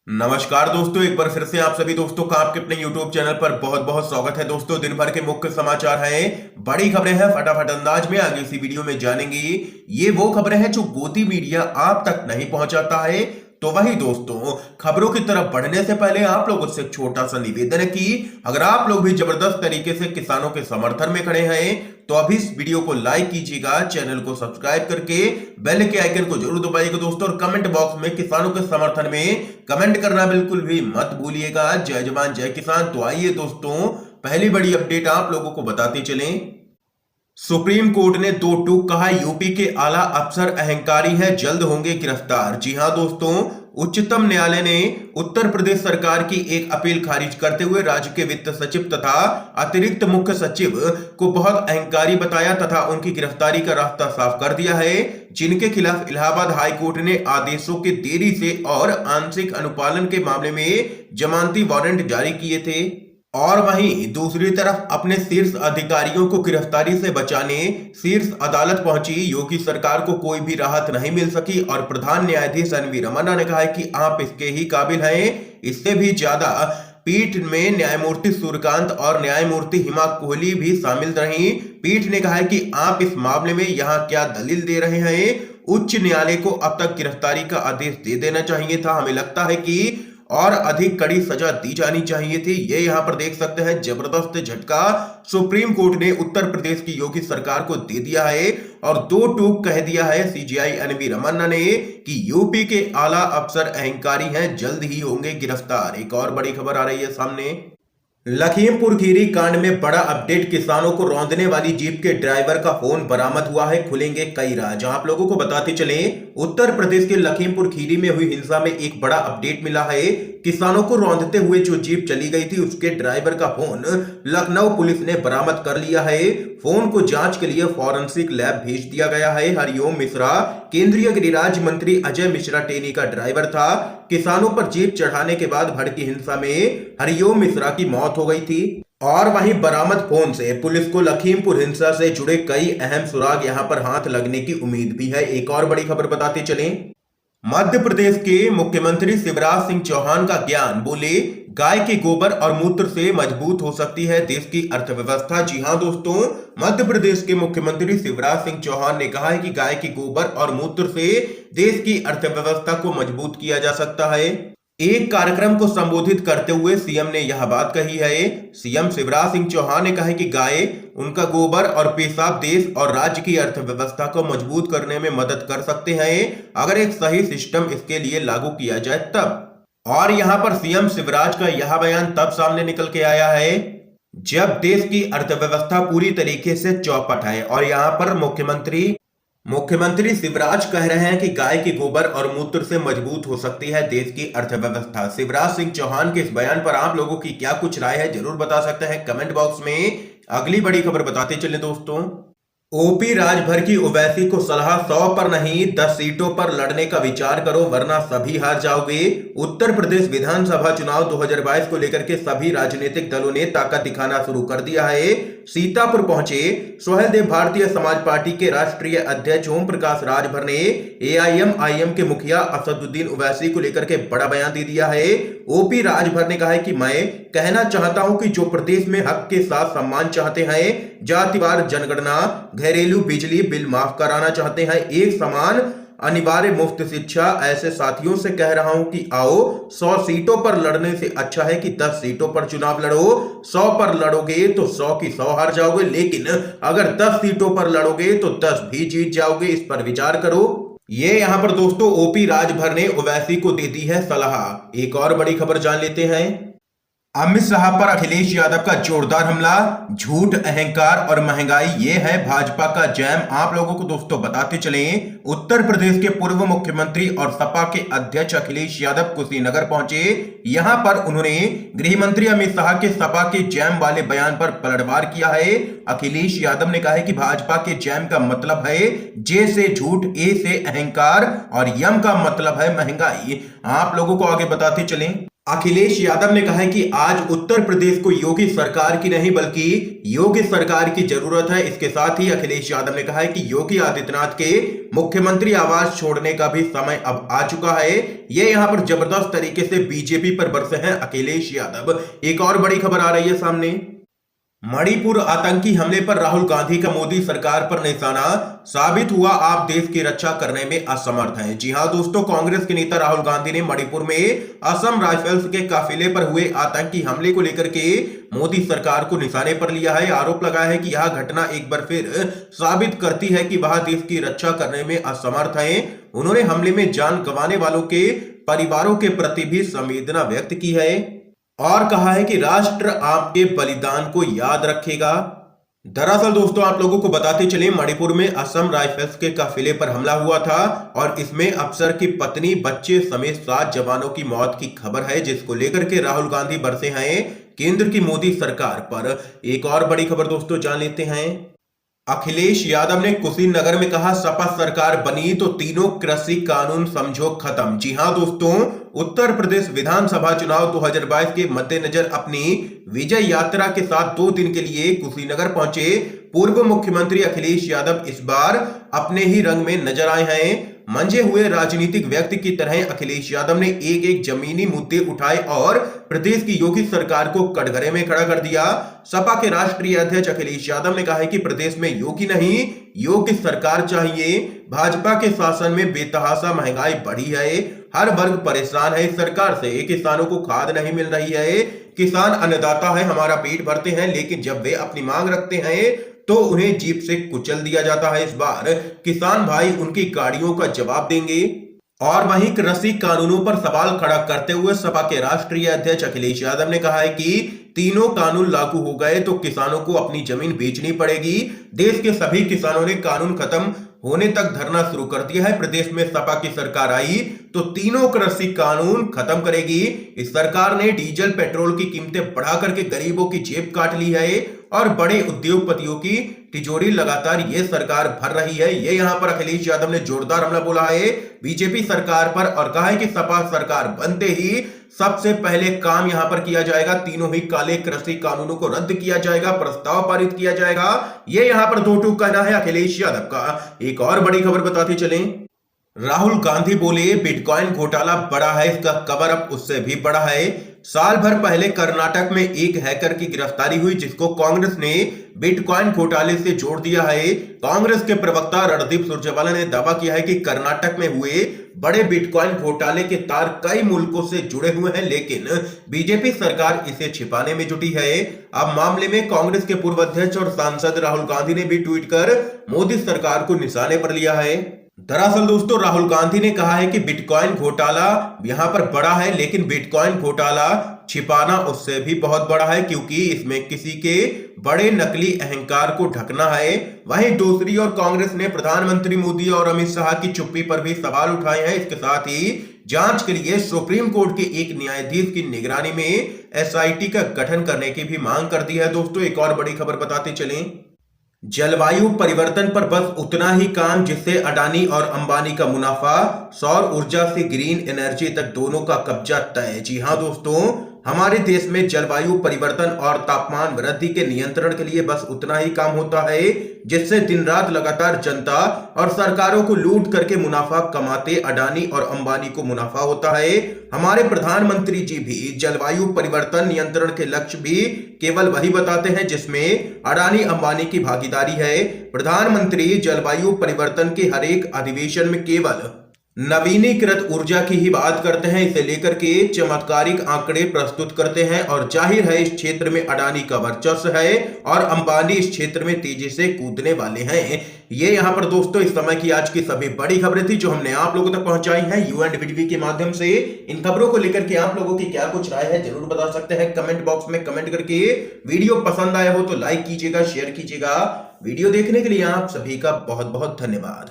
नमस्कार दोस्तों, एक बार फिर से आप सभी दोस्तों का आपके अपने YouTube चैनल पर बहुत बहुत स्वागत है। दोस्तों, दिन भर के मुख्य समाचार हैं, बड़ी खबरें हैं, फटाफट अंदाज में आगे इसी वीडियो में जानेंगे। ये वो खबरें हैं जो गोदी मीडिया आप तक नहीं पहुंचाता है। तो वही दोस्तों, खबरों की तरफ बढ़ने से पहले आप लोगों से एक छोटा सा निवेदन है कि अगर आप लोग भी जबरदस्त तरीके से किसानों के समर्थन में खड़े हैं तो अभी इस वीडियो को लाइक कीजिएगा, चैनल को सब्सक्राइब करके बेल के आइकन को जरूर दबाइएगा दोस्तों, और कमेंट बॉक्स में किसानों के समर्थन में कमेंट करना बिल्कुल भी मत भूलिएगा। जय जवान जय किसान। तो आइए दोस्तों, पहली बड़ी अपडेट आप लोगों को बताते चलें। सुप्रीम कोर्ट ने दो टूक कहा, यूपी के आला अफसर अहंकारी हैं, जल्द होंगे गिरफ्तार। जी हां दोस्तों, उच्चतम न्यायालय ने उत्तर प्रदेश सरकार की एक अपील खारिज करते हुए राज्य के वित्त सचिव तथा अतिरिक्त मुख्य सचिव को बहुत अहंकारी बताया तथा उनकी गिरफ्तारी का रास्ता साफ कर दिया है, जिनके खिलाफ इलाहाबाद हाई कोर्ट ने आदेशों के देरी से और आंशिक अनुपालन के मामले में जमानती वारंट जारी किए थे। और वहीं दूसरी तरफ अपने शीर्ष अधिकारियों को गिरफ्तारी से बचाने शीर्ष अदालत पहुंची योगी सरकार को कोई भी राहत नहीं मिल सकी, और प्रधान न्यायाधीश एन वी रमन्ना ने कहा है कि आप इसके ही काबिल हैं। इससे भी ज्यादा पीठ में न्यायमूर्ति सूर्यकांत और न्यायमूर्ति हिमा कोहली भी शामिल रही। पीठ ने कहा है कि आप इस मामले में यहाँ क्या दलील दे रहे हैं। उच्च न्यायालय को अब तक गिरफ्तारी का आदेश दे देना चाहिए था। हमें लगता है कि और अधिक कड़ी सजा दी जानी चाहिए थी। ये यहां पर देख सकते हैं, जबरदस्त झटका सुप्रीम कोर्ट ने उत्तर प्रदेश की योगी सरकार को दे दिया है और दो टूक कह दिया है सीजेआई एन वी रमन्ना ने कि यूपी के आला अफसर अहंकारी हैं, जल्द ही होंगे गिरफ्तार। एक और बड़ी खबर आ रही है सामने। लखीमपुर खीरी कांड में बड़ा अपडेट, किसानों को रौंदने वाली जीप के ड्राइवर का फोन बरामद हुआ है, खुलेंगे कई राज। आप लोगों को बताते चले, उत्तर प्रदेश के लखीमपुर खीरी में हुई हिंसा में एक बड़ा अपडेट मिला है। किसानों को रौंदते हुए जो जीप चली गई थी उसके ड्राइवर का फोन लखनऊ पुलिस ने बरामद कर लिया है। फोन को जांच के लिए फॉरेंसिक लैब भेज दिया गया है। हरिओम मिश्रा केंद्रीय गृह राज्य मंत्री अजय मिश्रा टेनी का ड्राइवर था। किसानों पर जीप चढ़ाने के बाद भड़की हिंसा में हरिओम मिश्रा की मौत हो गई थी। और वहीं बरामद फोन से पुलिस को लखीमपुर हिंसा से जुड़े कई अहम सुराग यहां पर हाथ लगने की उम्मीद भी है। एक और बड़ी खबर बताते चलें। मध्य प्रदेश के मुख्यमंत्री शिवराज सिंह चौहान का ज्ञान, बोले गाय के गोबर और मूत्र से मजबूत हो सकती है देश की अर्थव्यवस्था। जी हां दोस्तों, मध्य प्रदेश के मुख्यमंत्री शिवराज सिंह चौहान ने कहा है कि गाय के गोबर और मूत्र से देश की अर्थव्यवस्था को मजबूत किया जा सकता है। एक कार्यक्रम को संबोधित करते हुए सीएम ने यह बात कही है। सीएम शिवराज सिंह चौहान ने कहा है कि गाय, उनका गोबर और पेशाब देश और राज्य की अर्थव्यवस्था को मजबूत करने में मदद कर सकते हैं, अगर एक सही सिस्टम इसके लिए लागू किया जाए तब। और यहां पर सीएम शिवराज का यह बयान तब सामने निकल के आया है जब देश की अर्थव्यवस्था पूरी तरीके से चौपट है। और यहां पर मुख्यमंत्री शिवराज कह रहे हैं कि गाय के गोबर और मूत्र से मजबूत हो सकती है देश की अर्थव्यवस्था। शिवराज सिंह चौहान के इस बयान पर आप लोगों की क्या कुछ राय है, जरूर बता सकते हैं कमेंट बॉक्स में। अगली बड़ी खबर बताते चले दोस्तों। ओपी राजभर की ओवैसी को सलाह, 100 पर नहीं 10 सीटों पर लड़ने का विचार करो वरना सभी हार जाओगे। उत्तर प्रदेश विधानसभा चुनाव 2022 को लेकर के सभी राजनीतिक दलों ने ताकत दिखाना शुरू कर दिया है। सीतापुर पहुंचे सोहेलदेव भारतीय समाज पार्टी के राष्ट्रीय अध्यक्ष ओम प्रकाश राजभर ने एआईएमआईएम के मुखिया असदुद्दीन ओवैसी को लेकर के बड़ा बयान दे दिया है। ओपी राजभर ने कहा है कि मैं कहना चाहता हूं कि जो प्रदेश में हक के साथ सम्मान चाहते हैं, जातिवार जनगणना, घरेलू बिजली बिल माफ कराना चाहते हैं, एक समान अनिवार्य मुफ्त शिक्षा, ऐसे साथियों से कह रहा हूं कि आओ 100 सीटों पर लड़ने से अच्छा है कि 10 सीटों पर चुनाव लड़ो। 100 पर लड़ोगे तो 100 की 100 हार जाओगे, लेकिन अगर 10 सीटों पर लड़ोगे तो 10 भी जीत जाओगे, इस पर विचार करो। ये यहां पर दोस्तों ओपी राजभर ने ओवैसी को दे दी है सलाह। एक और बड़ी खबर जान लेते हैं। अमित शाह पर अखिलेश यादव का जोरदार हमला, झूठ, अहंकार और महंगाई, ये है भाजपा का जैम। आप लोगों को दोस्तों बताते चलें, उत्तर प्रदेश के पूर्व मुख्यमंत्री और सपा के अध्यक्ष अखिलेश यादव कुशीनगर पहुंचे। यहां पर उन्होंने गृह मंत्री अमित शाह के सपा के जैम वाले बयान पर पलटवार किया है। अखिलेश यादव ने कहा है कि भाजपा के जैम का मतलब है जे से झूठ, ए से अहंकार और यम का मतलब है महंगाई। आप लोगों को आगे बताते चलें। अखिलेश यादव ने कहा है कि आज उत्तर प्रदेश को योगी सरकार की नहीं बल्कि योगी सरकार की जरूरत है। इसके साथ ही अखिलेश यादव ने कहा है कि योगी आदित्यनाथ के मुख्यमंत्री आवास छोड़ने का भी समय अब आ चुका है। ये यहां पर जबरदस्त तरीके से बीजेपी पर बरसे हैं अखिलेश यादव। एक और बड़ी खबर आ रही है सामने। मणिपुर आतंकी हमले पर राहुल गांधी का मोदी सरकार पर निशाना, साबित हुआ आप देश की रक्षा करने में असमर्थ हैं। जी हां दोस्तों, कांग्रेस के नेता राहुल गांधी ने मणिपुर में असम राइफल्स के काफिले पर हुए आतंकी हमले को लेकर के मोदी सरकार को निशाने पर लिया है। आरोप लगाया है कि यह घटना एक बार फिर साबित करती है कि वह देश की रक्षा करने में असमर्थ है। उन्होंने हमले में जान गंवाने वालों के परिवारों के प्रति भी संवेदना व्यक्त की है और कहा है कि राष्ट्र आपके बलिदान को याद रखेगा। दरअसल दोस्तों, आप लोगों को बताते चले, मणिपुर में असम राइफल्स के काफिले पर हमला हुआ था और इसमें अफसर की पत्नी, बच्चे समेत 7 जवानों की मौत की खबर है, जिसको लेकर के राहुल गांधी बरसे हैं केंद्र की मोदी सरकार पर। एक और बड़ी खबर दोस्तों जान लेते हैं। अखिलेश यादव ने कुशीनगर में कहा, सपा सरकार बनी तो तीनों कृषि कानून समझो खत्म। जी हां दोस्तों, उत्तर प्रदेश विधानसभा चुनाव 2022 के मद्देनजर अपनी विजय यात्रा के साथ 2 दिन के लिए कुशीनगर पहुंचे पूर्व मुख्यमंत्री अखिलेश यादव इस बार अपने ही रंग में नजर आए हैं। मंझे हुए राजनीतिक व्यक्ति की तरह अखिलेश यादव ने एक एक जमीनी मुद्दे उठाए और प्रदेश की योगी सरकार को कटघरे में खड़ा कर दिया। सपा के राष्ट्रीय अध्यक्ष अखिलेश यादव ने कहा है कि प्रदेश में योगी नहीं, योगी सरकार चाहिए। भाजपा के शासन में बेतहाशा महंगाई बढ़ी है, हर वर्ग परेशान है इस सरकार से। किसानों को खाद नहीं मिल रही है, किसान अन्नदाता है, हमारा पेट भरते हैं, लेकिन जब वे अपनी मांग रखते हैं तो उन्हें जीप से कुचल दिया जाता है। इस बार किसान भाई उनकी गाड़ियों का जवाब देंगे। और वहीं कृषि कानूनों पर सवाल खड़ा करते हुए सपा के राष्ट्रीय अध्यक्ष अखिलेश यादव ने कहा है कि तीनों कानून लागू हो गए तो किसानों को अपनी जमीन बेचनी पड़ेगी। देश के सभी किसानों ने कानून खत्म होने तक धरना शुरू कर दिया है। प्रदेश में सपा की सरकार आई तो तीनों कृषि कानून खत्म करेगी। इस सरकार ने डीजल पेट्रोल की कीमतें बढ़ा करके गरीबों की जेब काट ली है और बड़े उद्योगपतियों की तिजोरी लगातार ये सरकार भर रही है। ये यहां पर अखिलेश यादव ने जोरदार हमला बोला है बीजेपी सरकार पर और कहा है कि सपा सरकार बनते ही सबसे पहले काम यहां पर किया जाएगा, तीनों ही काले कृषि कानूनों को रद्द किया जाएगा, प्रस्ताव पारित किया जाएगा। ये यहां पर दो टूक कहना है अखिलेश यादव का। एक और बड़ी खबर बताते चलें। राहुल गांधी बोले बिटकॉइन घोटाला बड़ा है, इसका कवर अप उससे भी बड़ा है। साल भर पहले कर्नाटक में एक हैकर की गिरफ्तारी हुई जिसको कांग्रेस ने बिटकॉइन घोटाले से जोड़ दिया है। कांग्रेस के प्रवक्ता रणदीप सुरजेवाला ने दावा किया है कि कर्नाटक में हुए बड़े बिटकॉइन घोटाले के तार कई मुल्कों से जुड़े हुए हैं, लेकिन बीजेपी सरकार इसे छिपाने में जुटी है। अब मामले में कांग्रेस के पूर्व अध्यक्ष और सांसद राहुल गांधी ने भी ट्वीट कर मोदी सरकार को निशाने पर लिया है। दरअसल दोस्तों, राहुल गांधी ने कहा है कि बिटकॉइन घोटाला यहां पर बड़ा है, लेकिन बिटकॉइन घोटाला छिपाना उससे भी बहुत बड़ा है क्योंकि इसमें किसी के बड़े नकली अहंकार को ढकना है। वहीं दूसरी ओर कांग्रेस ने प्रधानमंत्री मोदी और अमित शाह की चुप्पी पर भी सवाल उठाए हैं। इसके साथ ही जांच के लिए सुप्रीम कोर्ट के एक न्यायाधीश की निगरानी में एसआईटी का गठन करने की भी मांग कर दी है। दोस्तों, एक और बड़ी खबर बताते चलें। जलवायु परिवर्तन पर बस उतना ही काम जिससे अडानी और अंबानी का मुनाफा, सौर ऊर्जा से ग्रीन एनर्जी तक दोनों का कब्जा तय। जी हां दोस्तों, हमारे देश में जलवायु परिवर्तन और तापमान वृद्धि के नियंत्रण के लिए बस उतना ही काम होता है जिससे दिन रात लगातार जनता और सरकारों को लूट करके मुनाफा कमाते अडानी और अंबानी को मुनाफा होता है। हमारे प्रधानमंत्री जी भी जलवायु परिवर्तन नियंत्रण के लक्ष्य भी केवल वही बताते हैं जिसमें अडानी अंबानी की भागीदारी है। प्रधानमंत्री जलवायु परिवर्तन के हर एक अधिवेशन में केवल नवीनीकृत ऊर्जा की ही बात करते हैं, इसे लेकर के चमत्कारिक आंकड़े प्रस्तुत करते हैं और जाहिर है इस क्षेत्र में अडानी का वर्चस्व है और अंबानी इस क्षेत्र में तेजी से कूदने वाले हैं। ये यहां पर दोस्तों इस समय की आज की सभी बड़ी खबरें थी जो हमने आप लोगों तक पहुंचाई हैं यूएनडीवी के माध्यम से। इन खबरों को लेकर के आप लोगों की क्या कुछ राय है जरूर बता सकते हैं कमेंट बॉक्स में कमेंट करके। वीडियो पसंद आया हो तो लाइक कीजिएगा, शेयर कीजिएगा। वीडियो देखने के लिए आप सभी का बहुत बहुत धन्यवाद।